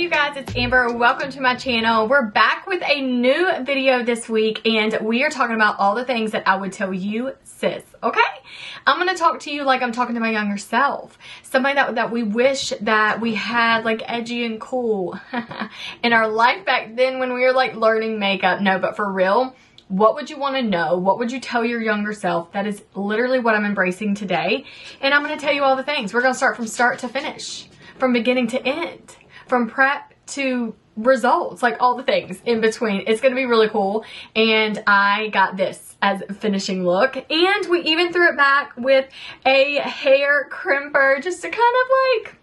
Hey you guys, it's Amber. Welcome to my channel. We're back with a new video this week and we are talking about all the things that I would tell you, sis, okay? I'm going to talk to you like I'm talking to my younger self. Somebody that we wish that we had like edgy and cool in our life back then when we were like learning makeup. No, but for real, what would you want to know? What would you tell your younger self? That is literally what I'm embracing today. And I'm going to tell you all the things. We're going to start from start to finish, from beginning to end, from prep to results, like all the things in between. It's going to be really cool. And I got this as a finishing look. And we even threw it back with a hair crimper just to kind of like,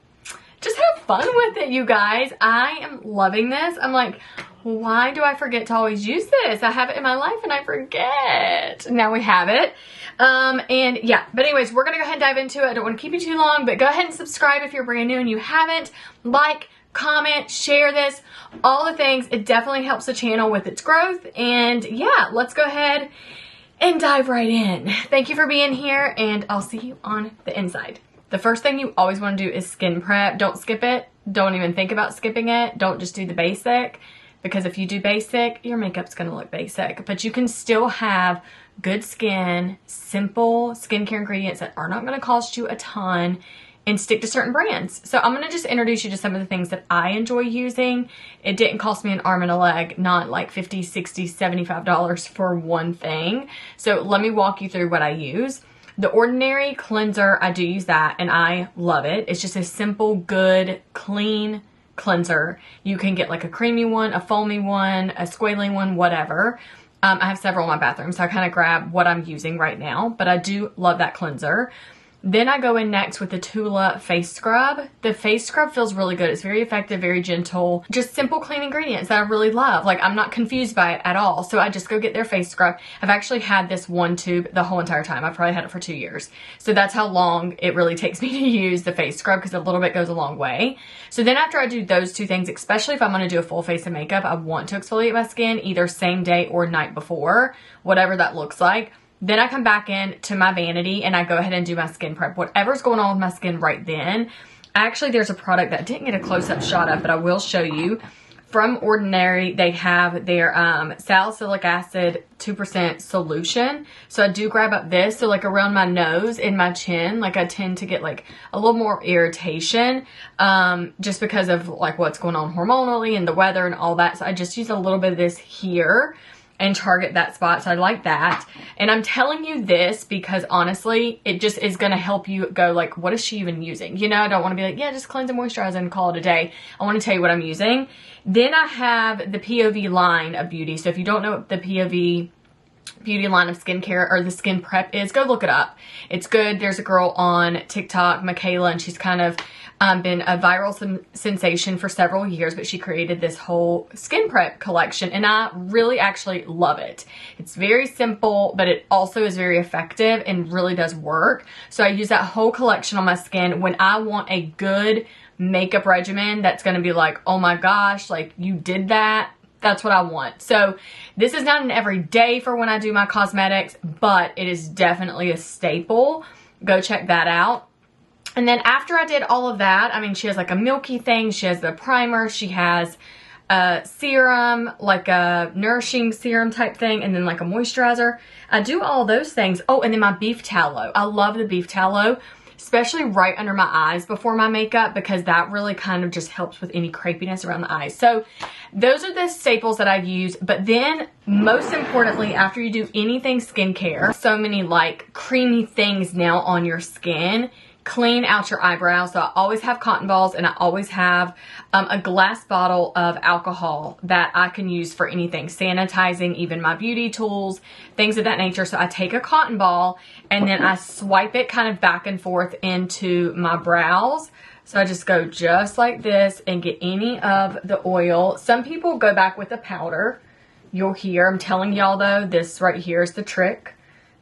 just have fun with it, you guys. I am loving this. I'm like, why do I forget to always use this? I have it in my life and I forget. Now we have it. And yeah, but anyways, we're going to go ahead and dive into it. I don't want to keep you too long, but go ahead and subscribe if you're brand new and you haven't. Like, comment, share this, all the things. It definitely helps the channel with its growth. And yeah, let's go ahead and dive right in. Thank you for being here and I'll see you on the inside. The first thing you always want to do is skin prep. Don't skip it. Don't even think about skipping it. Don't just do the basic, because if you do basic, your makeup's going to look basic. But you can still have good skin, simple skincare ingredients that are not going to cost you a ton, and stick to certain brands. So I'm going to just introduce you to some of the things that I enjoy using. It didn't cost me an arm and a leg, not like $50, $60, $75 for one thing. So let me walk you through what I use. The Ordinary cleanser, I do use that and I love it. It's just a simple, good, clean cleanser. You can get like a creamy one, a foamy one, a squalene one, whatever. I have several in my bathroom, so I kind of grab what I'm using right now, but I do love that cleanser. Then I go in next with the Tula face scrub. The face scrub feels really good. It's very effective, very gentle, just simple clean ingredients that I really love. Like, I'm not confused by it at all. So I just go get their face scrub. I've actually had this one tube the whole entire time. I've probably had it for 2 years. So that's how long it really takes me to use the face scrub, because a little bit goes a long way. So then after I do those two things, especially if I'm going to do a full face of makeup, I want to exfoliate my skin either same day or night before, whatever that looks like. Then I come back in to my vanity and I go ahead and do my skin prep. Whatever's going on with my skin right then. Actually, there's a product that didn't get a close-up shot of, but I will show you. From Ordinary, they have their salicylic acid 2% solution. So I do grab up this. So like around my nose and my chin, like I tend to get like a little more irritation just because of like what's going on hormonally and the weather and all that. So I just use a little bit of this here and target that spot. So I like that. And I'm telling you this because honestly, it just is going to help you go like, what is she even using? You know, I don't want to be like, yeah, just cleanse and moisturize and call it a day. I want to tell you what I'm using. Then I have the POV line of beauty. So if you don't know what the POV beauty line of skincare or the skin prep is, go look it up. It's good. There's a girl on TikTok, Michaela, and she's kind of been a viral sensation for several years, but she created this whole skin prep collection and I really actually love it. It's very simple, but it also is very effective and really does work. So I use that whole collection on my skin when I want a good makeup regimen that's going to be like, oh my gosh, like you did that. That's what I want. So this is not an everyday for when I do my cosmetics, but it is definitely a staple. Go check that out. And then after I did all of that, I mean, she has like a milky thing. She has the primer. She has a serum, like a nourishing serum type thing. And then like a moisturizer. I do all those things. Oh, and then my beef tallow. I love the beef tallow, especially right under my eyes before my makeup, because that really kind of just helps with any crepiness around the eyes. So those are the staples that I use. But then most importantly, after you do anything skincare, so many like creamy things now on your skin, clean out your eyebrows. So I always have cotton balls and I always have a glass bottle of alcohol that I can use for anything, sanitizing, even my beauty tools, things of that nature. So I take a cotton ball and then I swipe it kind of back and forth into my brows. So I just go just like this and get any of the oil. Some people go back with the powder. You'll hear, I'm telling y'all though, this right here is the trick,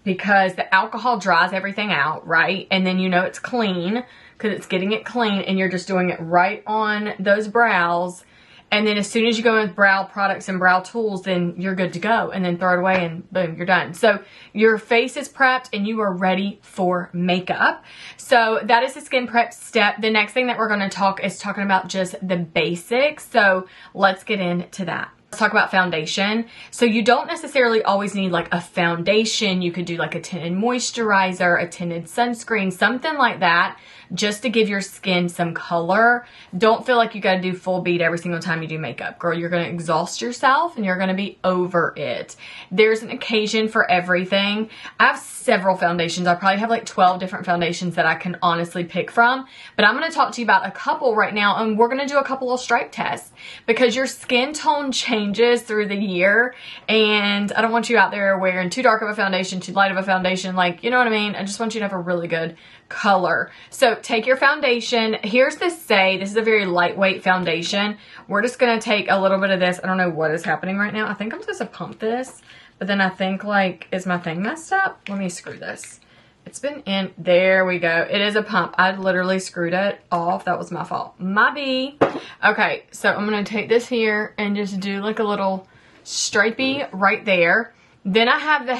because the alcohol dries everything out, right? And then you know it's clean because it's getting it clean and you're just doing it right on those brows. And then as soon as you go with brow products and brow tools, then you're good to go. And then throw it away and boom, you're done. So your face is prepped and you are ready for makeup. So that is the skin prep step. The next thing that we're going to talk is talking about just the basics. So let's get into that. Let's talk about foundation. So you don't necessarily always need like a foundation. You could do like a tinted moisturizer, a tinted sunscreen, something like that, just to give your skin some color. Don't feel like you got to do full bead every single time you do makeup. Girl, you're going to exhaust yourself and you're going to be over it. There's an occasion for everything. I have several foundations. I probably have like 12 different foundations that I can honestly pick from. But I'm going to talk to you about a couple right now, and we're going to do a couple of stripe tests because your skin tone changes through the year, and I don't want you out there wearing too dark of a foundation, too light of a foundation, like, you know what I mean? I just want you to have a really good color. So take your foundation. Here's the Say. This is a very lightweight foundation. We're just going to take a little bit of this. I don't know what is happening right now. I think I'm supposed to pump this, but then I think like, is my thing messed up? Let me screw this. It's been in. There we go. It is a pump. I literally screwed it off. That was my fault. My B. Okay, so I'm going to take this here and just do like a little stripey right there. Then I have the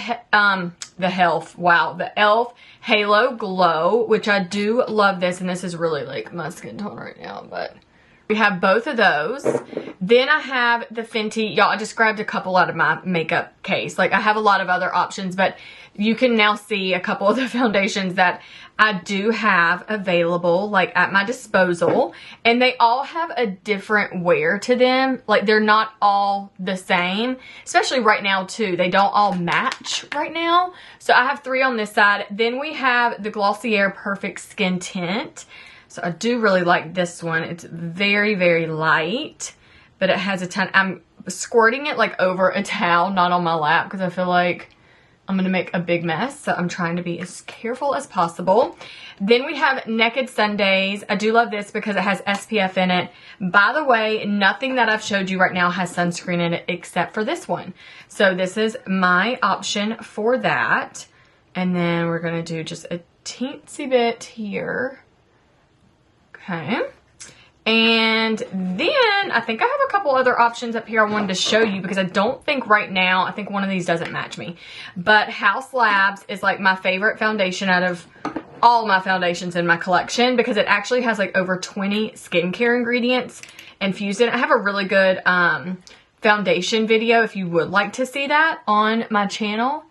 e.l.f. Halo Glow, which I do love this, and this is really like my skin tone right now, but we have both of those. Then I have the Fenty. Y'all, I just grabbed a couple out of my makeup case. Like, I have a lot of other options, but you can now see a couple of the foundations that I do have available, like, at my disposal. And they all have a different wear to them. Like, they're not all the same. Especially right now, too. They don't all match right now. So, I have 3 on this side. Then we have the Glossier Perfect Skin Tint. So, I do really like this one. It's very, very light. But it has a ton. I'm squirting it, like, over a towel, not on my lap, because I feel like I'm going to make a big mess, so I'm trying to be as careful as possible. Then we have Naked Sundays. I do love this because it has SPF in it. By the way, nothing that I've showed you right now has sunscreen in it except for this one. So this is my option for that. And then we're going to do just a teensy bit here. Okay. And then I think I have a couple other options up here I wanted to show you because I don't think right now, I think one of these doesn't match me. But Haus Labs is like my favorite foundation out of all my foundations in my collection because it actually has like over 20 skincare ingredients infused in it. I have a really good foundation video if you would like to see that on my channel.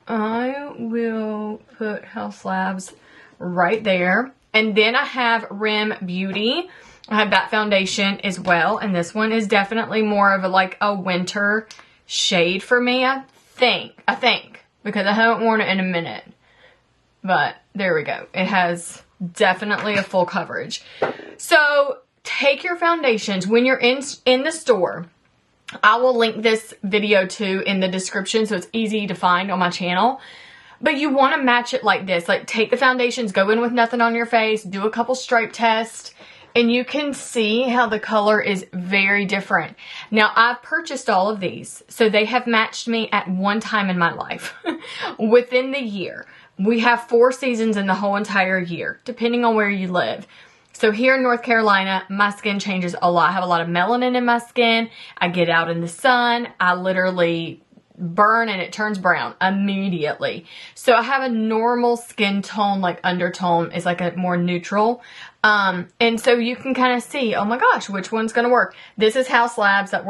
I will put Haus Labs right there. And then I have Rim Beauty. I have that foundation as well, and this one is definitely more of a winter shade for me, I think, because I haven't worn it in a minute, but there we go. It has definitely a full coverage. So take your foundations when you're in the store. I will link this video too in the description so it's easy to find on my channel. But you want to match it like this. Like, take the foundations, go in with nothing on your face, do a couple stripe tests, and you can see how the color is very different. Now, I've purchased all of these, so they have matched me at one time in my life within the year. We have 4 seasons in the whole entire year, depending on where you live. So here in North Carolina, my skin changes a lot. I have a lot of melanin in my skin. I get out in the sun. I literally burn and it turns brown immediately. So I have a normal skin tone, like undertone is like a more neutral. And so you can kind of see, oh my gosh, which one's going to work. This is Haus Labs that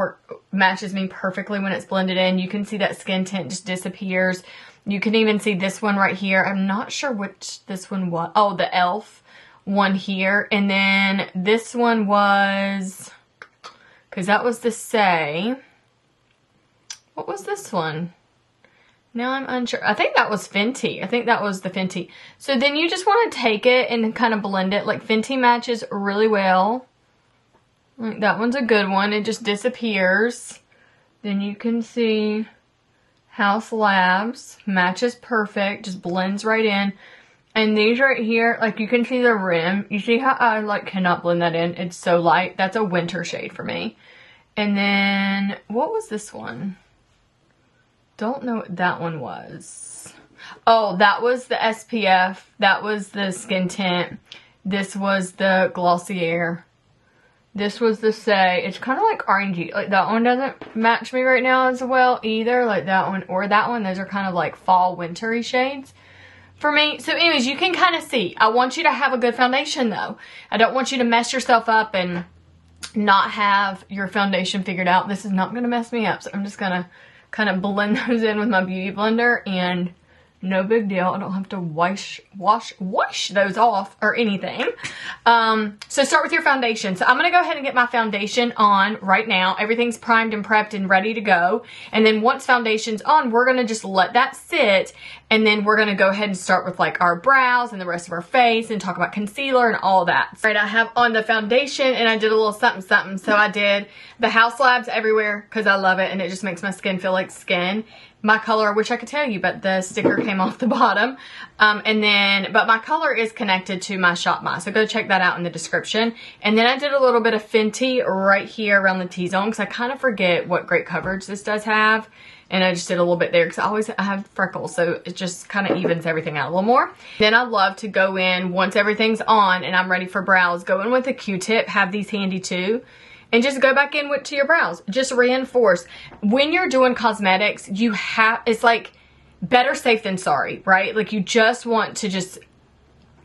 matches me perfectly when it's blended in. You can see that skin tint just disappears. You can even see this one right here. I'm not sure which this one was. Oh, the e.l.f. one here. And then this one was, because that was the Say. What was this one? Now I'm unsure. I think that was Fenty. I think that was the Fenty. So then you just want to take it and kind of blend it. Like, Fenty matches really well. Like, that one's a good one. It just disappears. Then you can see Haus Labs matches perfect. Just blends right in. And these right here, like, you can see the rim. You see how I, like, cannot blend that in? It's so light. That's a winter shade for me. And then, what was this one? Don't know what that one was. Oh, that was the SPF. That was the skin tint. This was the Glossier. This was the Say. It's kind of like orangey. Like that one doesn't match me right now as well either. Like that one or that one. Those are kind of like fall wintry shades for me. So anyways, you can kind of see. I want you to have a good foundation though. I don't want you to mess yourself up and not have your foundation figured out. This is not going to mess me up. So I'm just going to kind of blend those in with my beauty blender, and no big deal. I don't have to wash those off or anything. So start with your foundation. So I'm going to go ahead and get my foundation on right now. Everything's primed and prepped and ready to go. And then once foundation's on, we're going to just let that sit. And then we're going to go ahead and start with like our brows and the rest of our face and talk about concealer and all that. All right, I have on the foundation and I did a little something something. So I did the House Labs everywhere because I love it and it just makes my skin feel like skin. My color, I wish I could tell you, but the sticker came off the bottom. But my color is connected to my Shop My, so go check that out in the description. And then I did a little bit of Fenty right here around the T-zone because I kind of forget what great coverage this does have. And I just did a little bit there because I have freckles, so it just kind of evens everything out a little more. Then I love to go in, once everything's on and I'm ready for brows, go in with a Q-tip, have these handy too. And just go back in to your brows. Just reinforce. When you're doing cosmetics, it's like better safe than sorry, right? Like you just want to just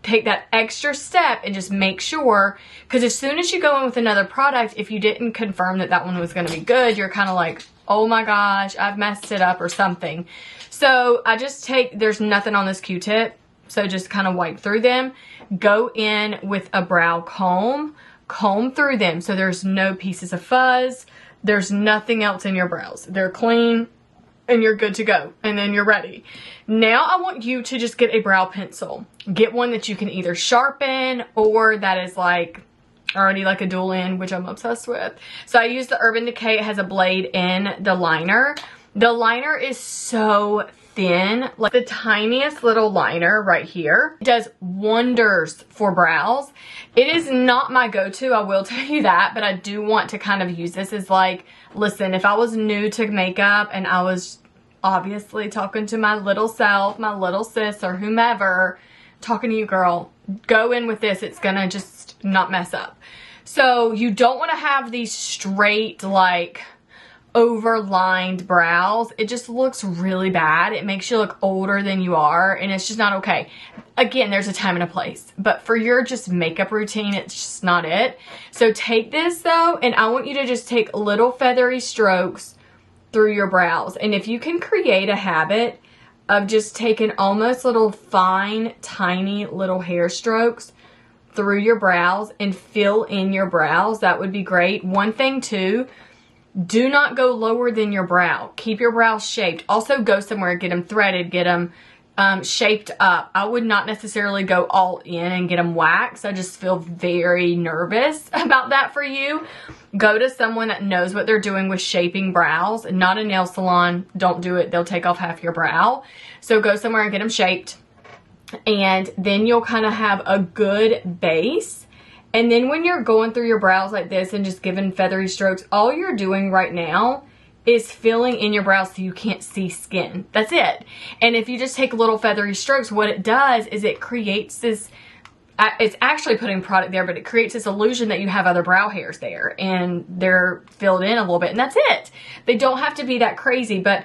take that extra step and just make sure. Because as soon as you go in with another product, if you didn't confirm that that one was going to be good, you're kind of like, oh my gosh, I've messed it up or something. So I just there's nothing on this Q-tip. So just kind of wipe through them. Go in with a brow comb through them so there's no pieces of fuzz, there's nothing else in your brows, they're clean and you're good to go, and then you're ready. Now I want you to just get a brow pencil. Get one that you can either sharpen or that is like already like a dual end, which I'm obsessed with. So I use the Urban Decay. It has a blade in the liner. The liner is so thin, like the tiniest little liner right here. It does wonders for brows. It is not my go-to, I will tell you that, but I do want to kind of use this as like, listen, if I was new to makeup and I was obviously talking to my little self, my little sis or whomever, talking to you, girl, go in with this. It's gonna just not mess up. So you don't want to have these straight like overlined brows. It just looks really bad. It makes you look older than you are, and it's just not okay. Again, there's a time and a place, but for your just makeup routine, it's just not it. So take this though, and I want you to just take little feathery strokes through your brows. And if you can create a habit of just taking almost little fine, tiny little hair strokes through your brows and fill in your brows, that would be great. One thing too, do not go lower than your brow. Keep your brows shaped. Also go somewhere, get them threaded, get them shaped up. I would not necessarily go all in and get them waxed. I just feel very nervous about that for you. Go to someone that knows what they're doing with shaping brows. Not a nail salon. Don't do it. They'll take off half your brow. So go somewhere and get them shaped. And then you'll kind of have a good base. And then when you're going through your brows like this and just giving feathery strokes, all you're doing right now is filling in your brows so you can't see skin. That's it. And if you just take little feathery strokes, what it does is it creates this, it's actually putting product there, but it creates this illusion that you have other brow hairs there and they're filled in a little bit, and that's it. They don't have to be that crazy, but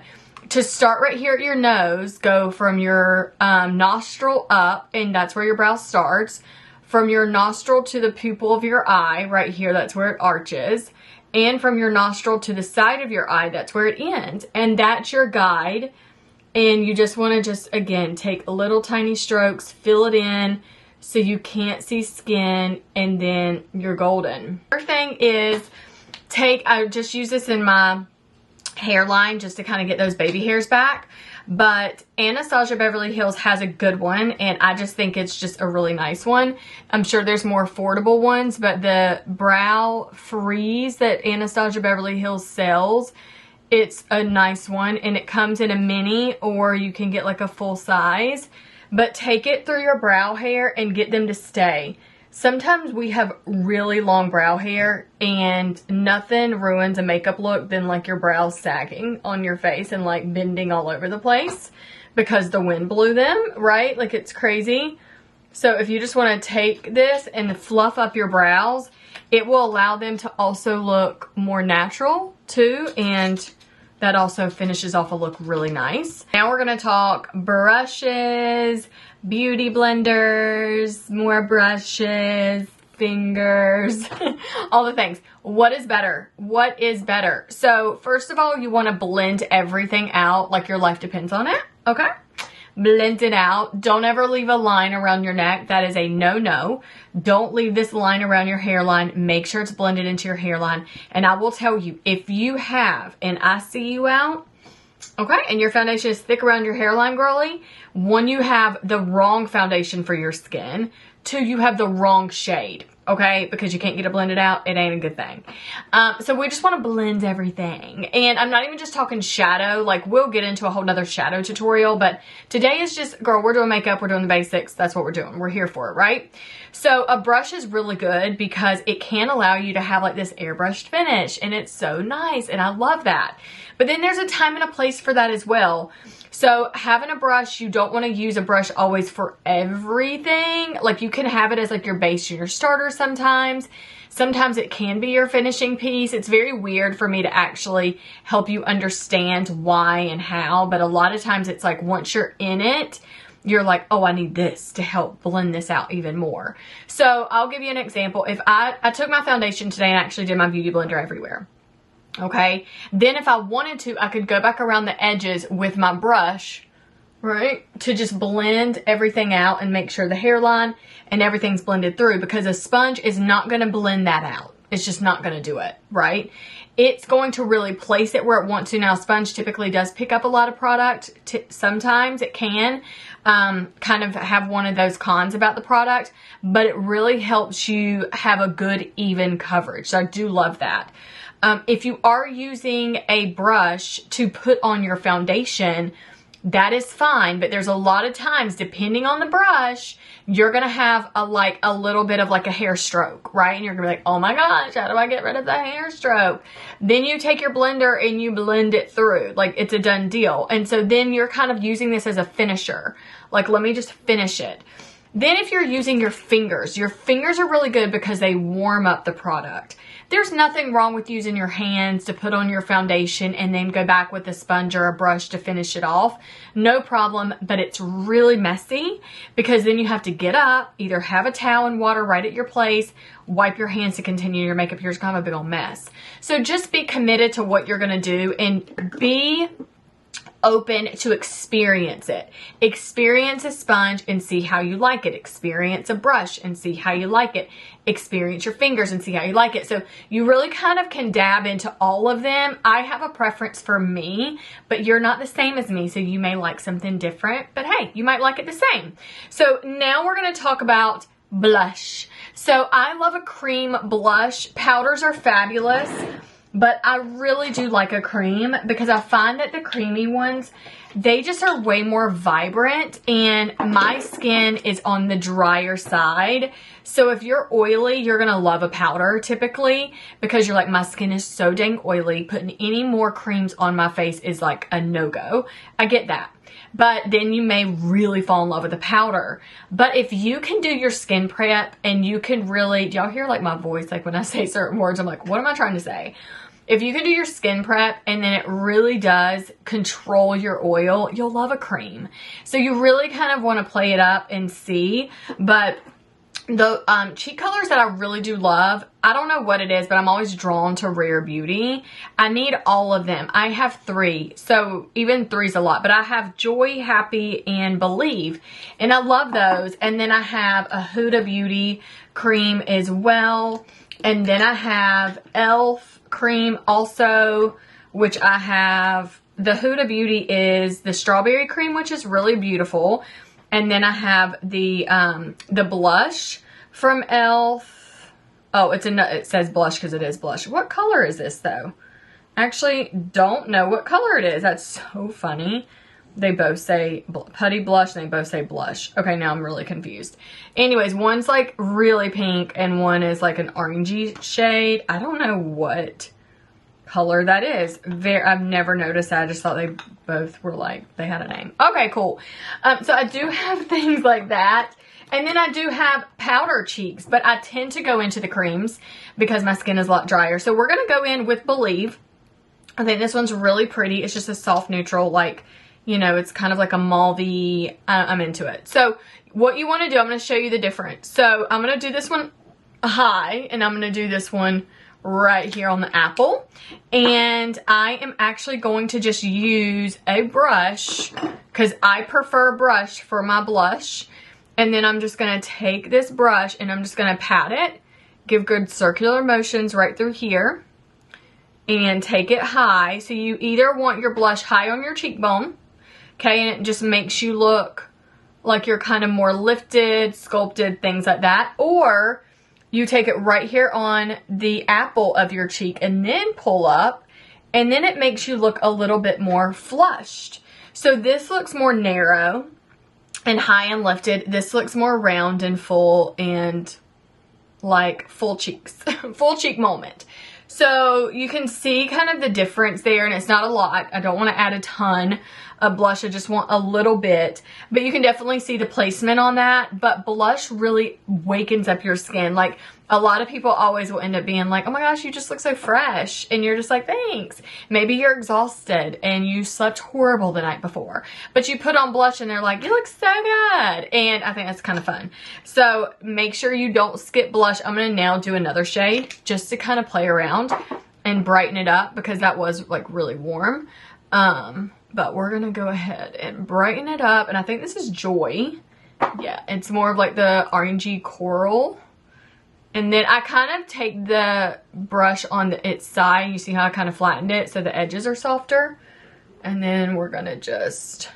to start right here at your nose, go from your nostril up, and that's where your brow starts. From your nostril to the pupil of your eye, right here, that's where it arches. And from your nostril to the side of your eye, that's where it ends. And that's your guide. And you just want to again, take little tiny strokes, fill it in so you can't see skin, and then you're golden. First thing is I just use this in my hairline just to kind of get those baby hairs back. But Anastasia Beverly Hills has a good one, and I just think it's just a really nice one. I'm sure there's more affordable ones, but the Brow Freeze that Anastasia Beverly Hills sells, it's a nice one, and it comes in a mini, or you can get like a full size. But take it through your brow hair and get them to stay. Sometimes we have really long brow hair, and nothing ruins a makeup look than like your brows sagging on your face and like bending all over the place because the wind blew them, right? Like it's crazy. So if you just want to take this and fluff up your brows, it will allow them to also look more natural too, and that also finishes off a look really nice. Now we're gonna talk brushes, beauty blenders, more brushes, fingers, all the things. What is better? What is better? So first of all, you wanna blend everything out like your life depends on it, okay? Blend it out. Don't ever leave a line around your neck. That is a no-no. Don't leave this line around your hairline. Make sure it's blended into your hairline. And I will tell you, if you have, and I see you out, okay, and your foundation is thick around your hairline, girly, one, you have the wrong foundation for your skin. Two, you have the wrong shade. Okay, because you can't get it blended out, it ain't a good thing. So we just want to blend everything. And I'm not even just talking shadow, like we'll get into a whole nother shadow tutorial, but today is just, girl, we're doing makeup, we're doing the basics, that's what we're doing. We're here for it, right? So a brush is really good because it can allow you to have like this airbrushed finish, and it's so nice, and I love that. But then there's a time and a place for that as well. So having a brush, you don't want to use a brush always for everything. Like you can have it as like your base and your starter sometimes. Sometimes it can be your finishing piece. It's very weird for me to actually help you understand why and how, but a lot of times it's like once you're in it, you're like, oh, I need this to help blend this out even more. So I'll give you an example. If I took my foundation today and actually did my beauty blender everywhere. Okay, then if I wanted to, I could go back around the edges with my brush, right, to just blend everything out and make sure the hairline and everything's blended through, because a sponge is not going to blend that out. It's just not going to do it, right? It's going to really place it where it wants to. Now, a sponge typically does pick up a lot of product. Sometimes it can kind of have one of those cons about the product, but it really helps you have a good, even coverage. So I do love that. If you are using a brush to put on your foundation, that is fine, but there's a lot of times, depending on the brush, you're going to have a little bit of like a hair stroke, right? And you're going to be like, oh my gosh, how do I get rid of the hair stroke? Then you take your blender and you blend it through, like it's a done deal. And so then you're kind of using this as a finisher. Like, let me just finish it. Then if you're using your fingers are really good because they warm up the product. There's nothing wrong with using your hands to put on your foundation and then go back with a sponge or a brush to finish it off. No problem, but it's really messy because then you have to get up, either have a towel and water right at your place, wipe your hands to continue your makeup. Here's kind of a big old mess. So just be committed to what you're going to do and be open to experience it. Experience a sponge and see how you like it. Experience a brush and see how you like it. Experience your fingers and see how you like it. So you really kind of can dab into all of them. I have a preference for me, but you're not the same as me, so you may like something different, but hey, you might like it the same. So now we're going to talk about blush. So I love a cream blush. Powders are fabulous, but I really do like a cream because I find that the creamy ones, they just are way more vibrant, and my skin is on the drier side. So if you're oily, you're going to love a powder typically because you're like, my skin is so dang oily. Putting any more creams on my face is like a no-go. I get that. But then you may really fall in love with a powder. But if you can do your skin prep and you can really, do y'all hear like my voice? Like when I say certain words, I'm like, what am I trying to say? If you can do your skin prep and then it really does control your oil, you'll love a cream. So you really kind of want to play it up and see. But the cheek colors that I really do love, I don't know what it is, but I'm always drawn to Rare Beauty. I need all of them. I have 3, so even 3's a lot, but I have Joy, Happy, and Believe, and I love those. And then I have a Huda Beauty cream as well, and then I have e.l.f. cream also, which I have. The Huda Beauty is the strawberry cream, which is really beautiful. And then I have the blush from e.l.f. Oh, it says blush because it is blush. What color is this though? Actually, don't know what color it is. That's so funny. They both say putty blush and they both say blush. Okay, now I'm really confused. Anyways, one's like really pink and one is like an orangey shade. I don't know what color that is. I've never noticed that. I just thought they both were like, they had a name. Okay, cool. So I do have things like that. And then I do have powder cheeks, but I tend to go into the creams because my skin is a lot drier. So we're going to go in with Believe. I think this one's really pretty. It's just a soft neutral, like, you know, it's kind of like a mauve-y. I'm into it. So what you want to do, I'm going to show you the difference. So I'm going to do this one high, and I'm going to do this one right here on the apple. And I am actually going to just use a brush because I prefer a brush for my blush. And then I'm just going to take this brush and I'm just going to pat it, give good circular motions right through here, and take it high. So you either want your blush high on your cheekbone, okay, and it just makes you look like you're kind of more lifted, sculpted, things like that, or you take it right here on the apple of your cheek and then pull up, and then it makes you look a little bit more flushed. So this looks more narrow and high and lifted. This looks more round and full and like full cheeks, full cheek moment. So you can see kind of the difference there, and it's not a lot. I don't want to add a ton of blush. I just want a little bit, but you can definitely see the placement on that. But blush really wakens up your skin. Like, a lot of people always will end up being like, oh my gosh, you just look so fresh. And you're just like, thanks. Maybe you're exhausted and you slept horrible the night before, but you put on blush and they're like, you look so good. And I think that's kind of fun. So make sure you don't skip blush. I'm going to now do another shade just to kind of play around and brighten it up because that was like really warm. But we're going to go ahead and brighten it up. And I think this is Joy. Yeah, it's more of like the orangey coral. And then I kind of take the brush on its side. You see how I kind of flattened it so the edges are softer. And then we're going to just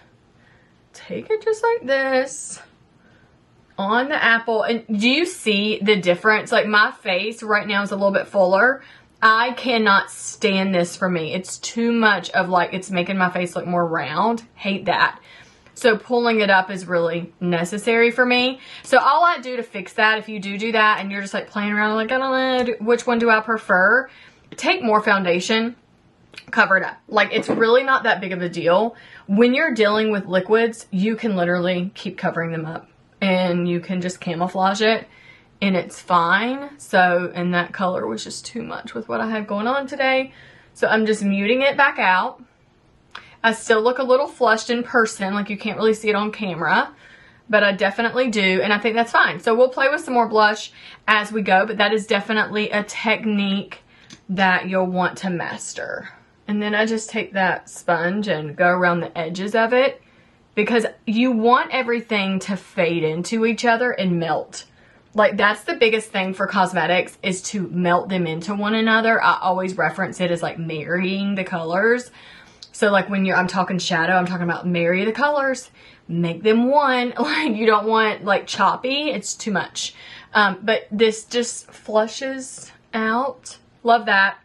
take it just like this on the apple. And do you see the difference? Like, my face right now is a little bit fuller. I cannot stand this for me. It's too much of like, it's making my face look more round. Hate that. So pulling it up is really necessary for me. So all I do to fix that, if you do that and you're just like playing around like, I don't know, which one do I prefer? Take more foundation, cover it up. Like, it's really not that big of a deal. When you're dealing with liquids, you can literally keep covering them up and you can just camouflage it and it's fine. So, and that color was just too much with what I have going on today. So I'm just muting it back out. I still look a little flushed in person, like you can't really see it on camera, but I definitely do, and I think that's fine. So we'll play with some more blush as we go, but that is definitely a technique that you'll want to master. And then I just take that sponge and go around the edges of it because you want everything to fade into each other and melt. Like, that's the biggest thing for cosmetics, is to melt them into one another. I always reference it as like marrying the colors. So like when I'm talking shadow, I'm talking about marry the colors, make them one. Like, you don't want like choppy, it's too much. But this just flushes out. Love that.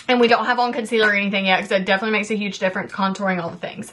And we don't have on concealer or anything yet, because that definitely makes a huge difference, contouring, all the things.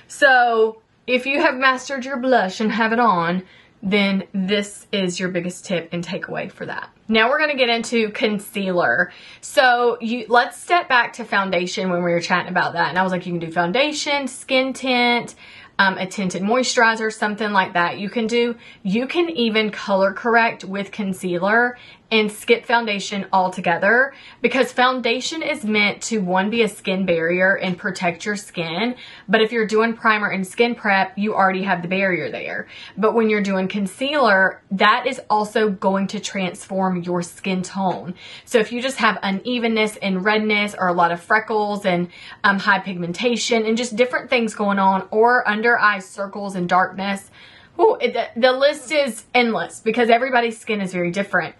So if you have mastered your blush and have it on, then this is your biggest tip and takeaway for that. Now we're going to get into concealer. So let's step back to foundation when we were chatting about that. And I was like, you can do foundation, skin tint, a tinted moisturizer, something like that. You can even color correct with concealer and skip foundation altogether, because foundation is meant to, one, be a skin barrier and protect your skin. But if you're doing primer and skin prep, you already have the barrier there. But when you're doing concealer, that is also going to transform your skin tone. So if you just have unevenness and redness, or a lot of freckles and high pigmentation and just different things going on, or under eye circles and darkness, the list is endless because everybody's skin is very different.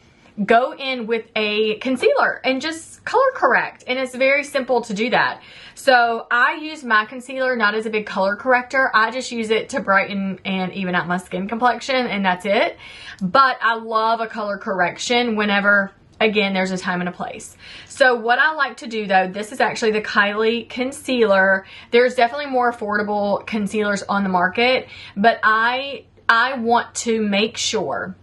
Go in with a concealer and just color correct. And it's very simple to do that. So I use my concealer not as a big color corrector. I just use it to brighten and even out my skin complexion, and that's it. But I love a color correction whenever, again, there's a time and a place. So what I like to do, though, this is actually the Kylie concealer. There's definitely more affordable concealers on the market, but I want to make sure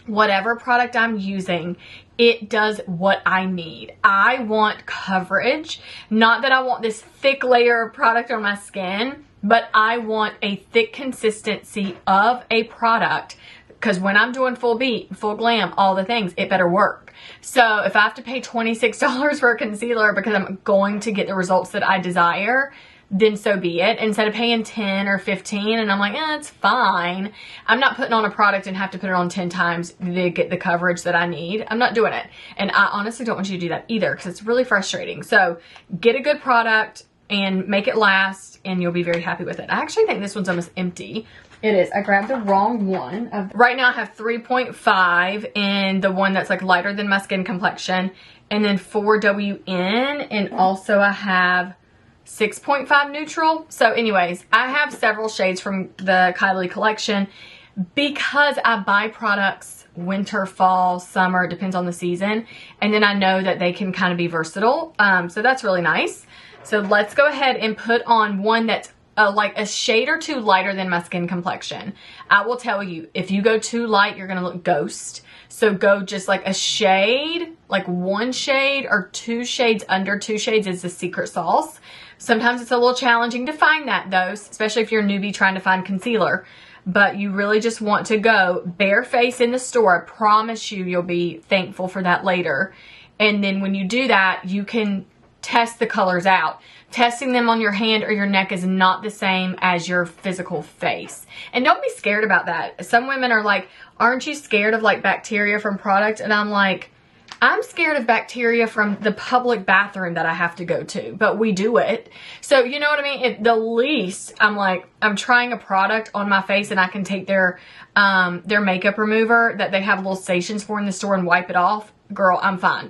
whatever product I'm using, it does what I need. I want coverage. Not that I want this thick layer of product on my skin, but I want a thick consistency of a product because when I'm doing full beat, full glam, all the things, it better work. So if I have to pay $26 for a concealer because I'm going to get the results that I desire, then so be it. Instead of paying 10 or 15 and I'm like, it's fine. I'm not putting on a product and have to put it on 10 times to get the coverage that I need. I'm not doing it. And I honestly don't want you to do that either because it's really frustrating. So get a good product and make it last and you'll be very happy with it. I actually think this one's almost empty. It is. I grabbed the wrong one. Right now I have 3.5 in the one that's like lighter than my skin complexion, and then 4WN, and also I have 6.5 neutral. So anyways, I have several shades from the Kylie collection because I buy products winter, fall, summer, depends on the season, and then I know that they can kind of be versatile. So that's really nice. So let's go ahead and put on one that's like a shade or two lighter than my skin complexion. I will tell you, if you go too light, you're gonna look ghost. So go just like a shade, like 1 shade or 2 shades under 2 shades is the secret sauce. Sometimes it's a little challenging to find that though, especially if you're a newbie trying to find concealer. But you really just want to go bare face in the store. I promise you, you'll be thankful for that later. And then when you do that, you can test the colors out. Testing them on your hand or your neck is not the same as your physical face. And don't be scared about that. Some women are like, aren't you scared of like bacteria from product? And I'm like, I'm scared of bacteria from the public bathroom that I have to go to, but we do it. So you know what I mean? At the least, I'm like, I'm trying a product on my face and I can take their makeup remover that they have little stations for in the store and wipe it off. Girl, I'm fine.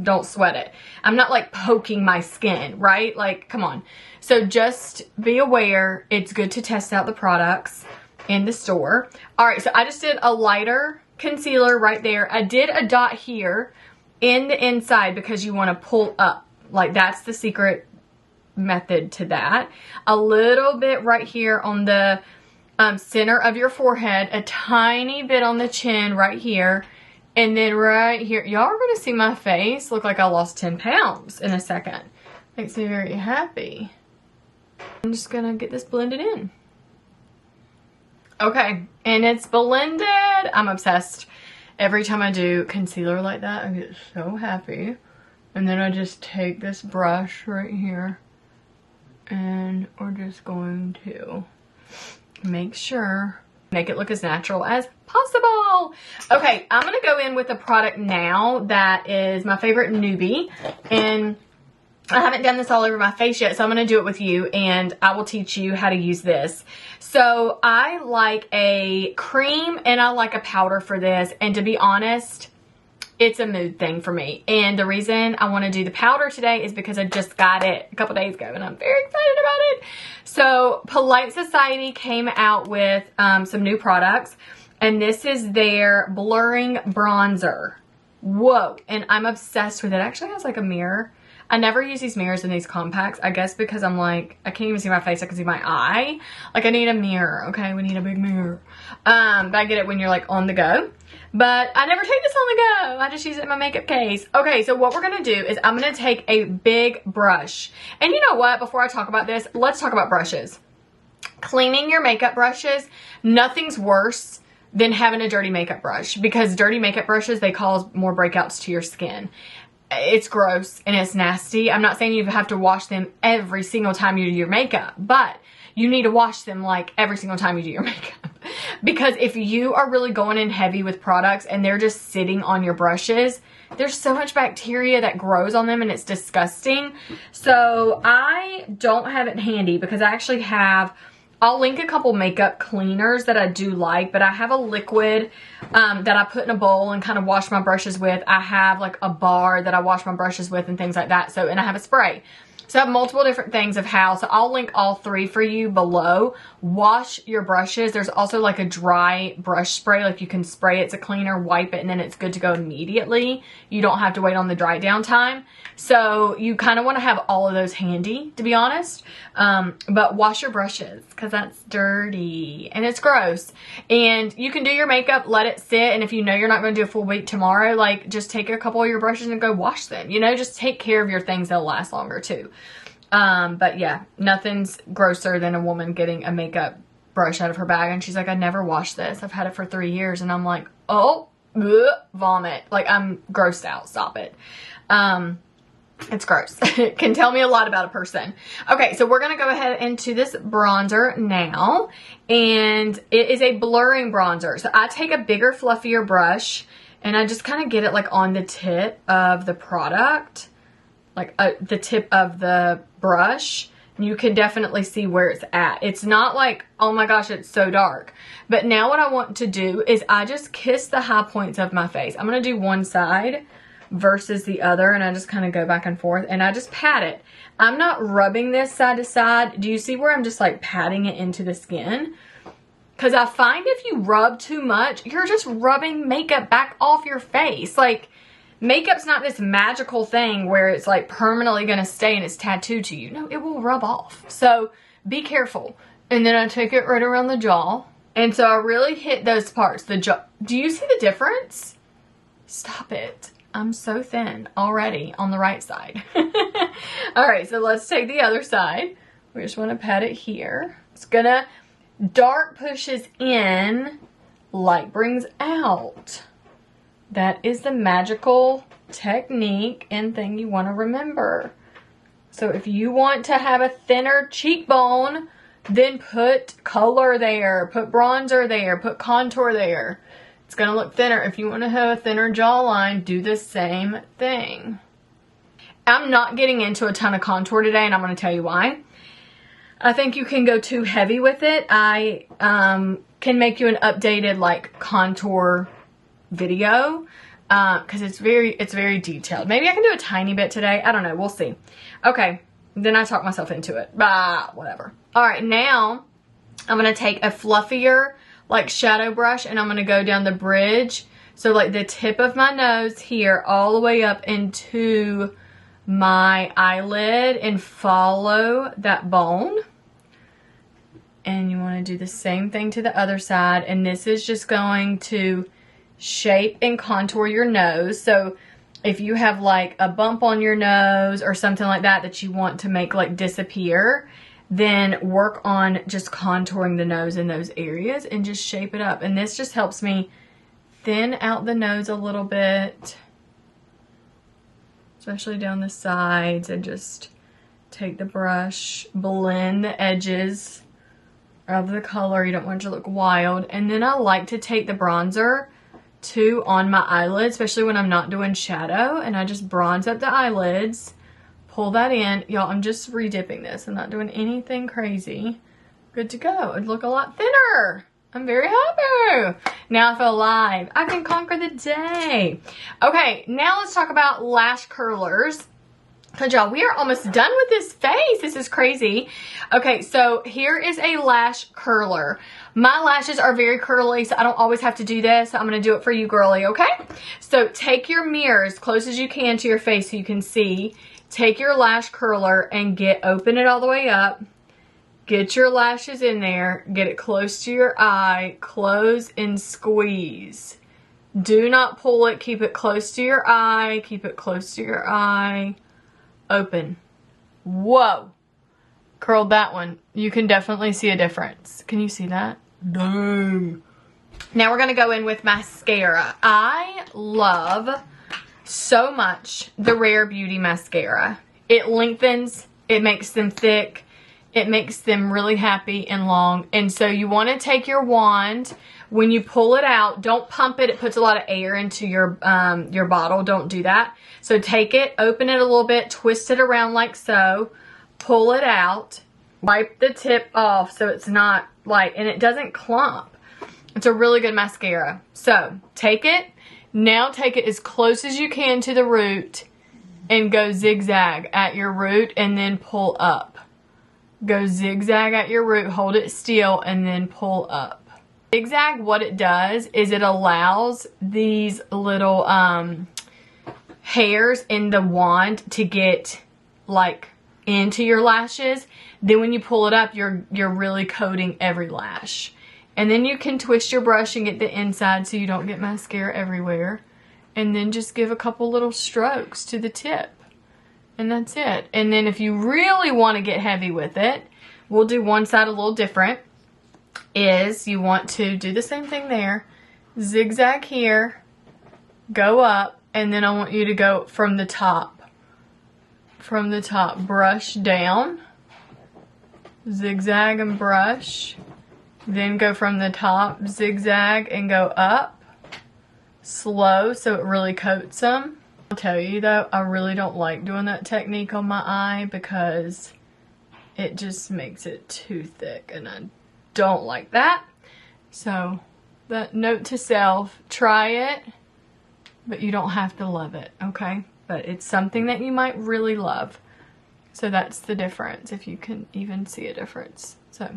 Don't sweat it. I'm not like poking my skin, right? Like, come on. So just be aware. It's good to test out the products in the store. All right, so I just did a lighter concealer right there. I did a dot here in the inside because you want to pull up. Like, that's the secret method to that. A little bit right here on the center of your forehead. A tiny bit on the chin right here. And then right here, y'all are going to see my face look like I lost 10 pounds in a second. Makes me very happy. I'm just going to get this blended in. Okay, and it's blended. I'm obsessed. Every time I do concealer like that, I get so happy. And then I just take this brush right here. And we're just going to make it look as natural as possible. Okay, I'm going to go in with a product now that is my favorite newbie. And I haven't done this all over my face yet, so I'm going to do it with you and I will teach you how to use this. So I like a cream and I like a powder for this. And to be honest, it's a mood thing for me. And the reason I want to do the powder today is because I just got it a couple days ago and I'm very excited about it. So Polite Society came out with some new products, and this is their blurring bronzer. Whoa, and I'm obsessed with it. It actually has like a mirror. I never use these mirrors in these compacts, I guess because I'm like, I can't even see my face, I can see my eye. Like, I need a mirror, okay? We need a big mirror. But I get it when you're like on the go. But I never take this on the go. I just use it in my makeup case. Okay, so what we're going to do is I'm going to take a big brush. And you know what? Before I talk about this, let's talk about brushes. Cleaning your makeup brushes, nothing's worse than having a dirty makeup brush. Because dirty makeup brushes, they cause more breakouts to your skin. It's gross and it's nasty. I'm not saying you have to wash them every single time you do your makeup. But you need to wash them like every single time you do your makeup. Because if you are really going in heavy with products and they're just sitting on your brushes, there's so much bacteria that grows on them and it's disgusting. So I don't have it handy because I actually have, I'll link a couple makeup cleaners that I do like, but I have a liquid that I put in a bowl and kind of wash my brushes with. I have like a bar that I wash my brushes with and things like that. So, and I have a spray. So I have multiple different things of how. So I'll link all 3 for you below. Wash your brushes. There's also like a dry brush spray. Like you can spray it to cleaner, wipe it, and then it's good to go immediately. You don't have to wait on the dry down time. So you kind of want to have all of those handy, to be honest. But wash your brushes because that's dirty and it's gross. And you can do your makeup, let it sit. And if you know you're not going to do a full week tomorrow, like just take a couple of your brushes and go wash them. You know, just take care of your things. They'll last longer too. But yeah, nothing's grosser than a woman getting a makeup brush out of her bag, and she's like, I never washed this. I've had it for 3 years. And I'm like, oh, ugh, vomit. Like, I'm grossed out. Stop it. It's gross. It can tell me a lot about a person. Okay, so we're going to go ahead into this bronzer now. And it is a blurring bronzer. So I take a bigger, fluffier brush, and I just kind of get it like on the tip of the product. Like the tip of the brush. You can definitely see where it's at. It's not like, oh my gosh, it's so dark. But now what I want to do is I just kiss the high points of my face. I'm going to do one side versus the other, and I just kind of go back and forth, and I just pat it. I'm not rubbing this side to side. Do you see where I'm just like patting it into the skin? Because I find if you rub too much, you're just rubbing makeup back off your face. Like, makeup's not this magical thing where it's like permanently going to stay and it's tattooed to you. No, it will rub off. So be careful. And then I take it right around the jaw. And so I really hit those parts. The jaw. Do you see the difference? Stop it. I'm so thin already on the right side. All right, so let's take the other side. We just want to pat it here. It's gonna, dark pushes in, light brings out. That is the magical technique and thing you want to remember. So if you want to have a thinner cheekbone, then put color there, put bronzer there, put contour there. It's going to look thinner. If you want to have a thinner jawline, do the same thing. I'm not getting into a ton of contour today, and I'm going to tell you why. I think you can go too heavy with it. I can make you an updated like contour video because it's very detailed. Maybe I can do a tiny bit today. I don't know. We'll see. Okay. Then I talk myself into it. Whatever. All right. Now I'm going to take a fluffier like shadow brush, and I'm going to go down the bridge. So like the tip of my nose here all the way up into my eyelid and follow that bone. And you want to do the same thing to the other side. And this is just going to shape and contour your nose. So if you have like a bump on your nose or something like that that you want to make like disappear, then work on just contouring the nose in those areas and just shape it up. And this just helps me thin out the nose a little bit, especially down the sides, and just take the brush, blend the edges of the color. You don't want it to look wild. And then I like to take the bronzer too on my eyelids, especially when I'm not doing shadow, and I just bronze up the eyelids. Pull that in. Y'all, I'm just redipping this. I'm not doing anything crazy. Good to go. It'd look a lot thinner. I'm very happy. Now I feel alive. I can conquer the day. Okay, now let's talk about lash curlers. Because y'all, we are almost done with this face. This is crazy. Okay, so here is a lash curler. My lashes are very curly, so I don't always have to do this. So I'm going to do it for you, girly, okay? So take your mirror as close as you can to your face so you can see. Take your lash curler and open it all the way up. Get your lashes in there. Get it close to your eye. Close and squeeze. Do not pull it. Keep it close to your eye. Keep it close to your eye. Open. Whoa. Curled that one. You can definitely see a difference. Can you see that? Dang. Now we're going to go in with mascara. I love so much the Rare Beauty mascara. It lengthens. It makes them thick. It makes them really happy and long. And so you want to take your wand. When you pull it out, don't pump it. It puts a lot of air into your bottle. Don't do that. So take it, open it a little bit, twist it around like so, pull it out, wipe the tip off so it's not like, and it doesn't clump. It's a really good mascara. So take it. Now take it as close as you can to the root and go zigzag at your root and then pull up. Go zigzag at your root, hold it still, and then pull up. Zigzag, what it does is it allows these little hairs in the wand to get like into your lashes. Then when you pull it up, you're really coating every lash. And then you can twist your brush and get the inside so you don't get mascara everywhere. And then just give a couple little strokes to the tip. And that's it. And then if you really want to get heavy with it, we'll do one side a little different. is you want to do the same thing there. Zigzag here, go up, and then I want you to go from the top. From the top, brush down, zigzag and brush, then go from the top, zigzag and go up, slow so it really coats them. I'll tell you though, I really don't like doing that technique on my eye because it just makes it too thick and I don't like that. So that note to self, try it, but you don't have to love it, okay? But it's something that you might really love. So that's the difference, if you can even see a difference. So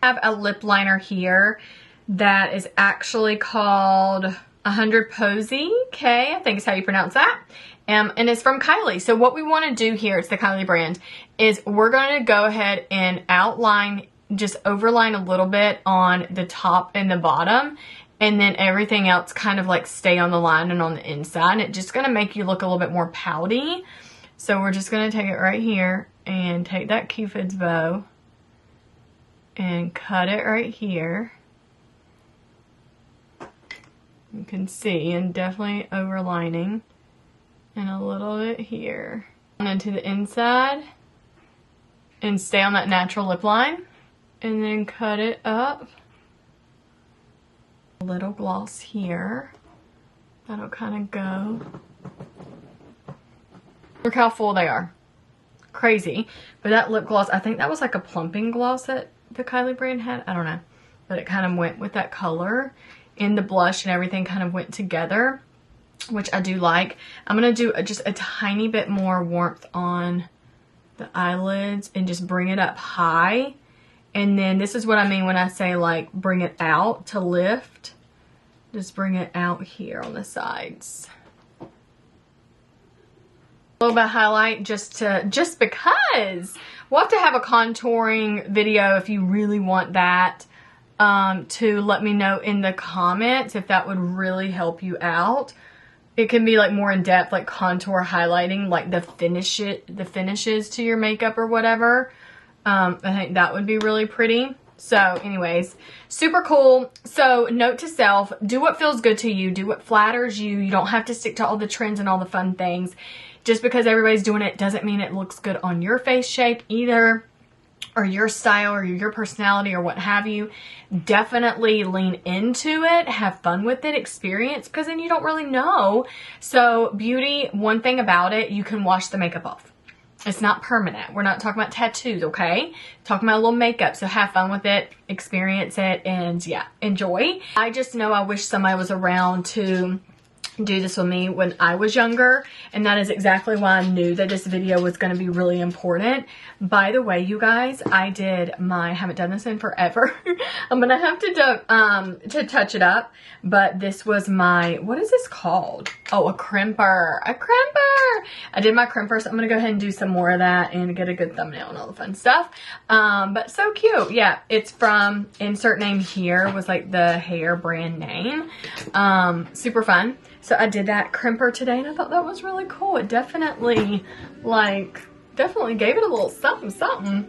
I have a lip liner here that is actually called 100 Posy, okay? I think is how you pronounce that. And it's from Kylie. So what we want to do here, it's the Kylie brand, is we're going to go ahead and outline, just overline a little bit on the top and the bottom, and then everything else kind of like stay on the line and on the inside. And it's just going to make you look a little bit more pouty. So we're just going to take it right here and take that Cupid's bow and cut it right here. You can see, and definitely overlining, and a little bit here. And then to the inside, and stay on that natural lip line, and then cut it up. A little gloss here. That'll kind of go. Look how full they are. Crazy. But that lip gloss, I think that was like a plumping gloss that the Kylie brand had. I don't know. But it kind of went with that color. And the blush and everything kind of went together, which I do like. I'm going to do just a tiny bit more warmth on the eyelids and just bring it up high. And then this is what I mean when I say like bring it out to lift. Just bring it out here on the sides. A little bit of highlight just because we'll have to have a contouring video if you really want that. To let me know in the comments if that would really help you out. It can be like more in depth, like contour highlighting, like the finishes to your makeup or whatever. I think that would be really pretty. So anyways, super cool. So note to self, do what feels good to you. Do what flatters you. You don't have to stick to all the trends and all the fun things. Just because everybody's doing it doesn't mean it looks good on your face shape either, or your style or your personality or what have you. Definitely lean into it, have fun with it, experience, because then you don't really know. So beauty, one thing about it, you can wash the makeup off. It's not permanent. We're not talking about tattoos, okay? Talking about a little makeup. So have fun with it, experience it, and yeah, enjoy. I just know I wish somebody was around to do this with me when I was younger, and that is exactly why I knew that this video was going to be really important. By the way, you guys, I haven't done this in forever. I'm gonna have to touch it up, but this was my, what is this called? Oh, a crimper. I did my crimper, so I'm gonna go ahead and do some more of that and get a good thumbnail and all the fun stuff. But so cute. Yeah, it's from, insert name here was like the hair brand name. Super fun. So I did that crimper today, and I thought that was really cool. It definitely, definitely gave it a little something, something.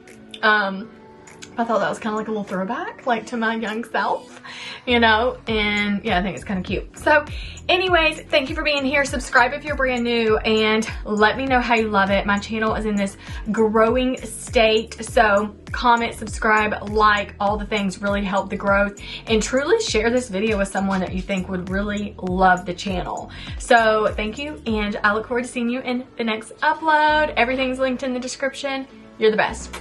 I thought that was kind of like a little throwback, like to my young self, you know, and yeah, I think it's kind of cute. So anyways, thank you for being here. Subscribe if you're brand new and let me know how you love it. My channel is in this growing state. So comment, subscribe, like, all the things really help the growth, and truly share this video with someone that you think would really love the channel. So thank you, and I look forward to seeing you in the next upload. Everything's linked in the description. You're the best.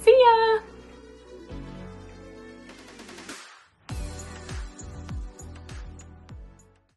See ya.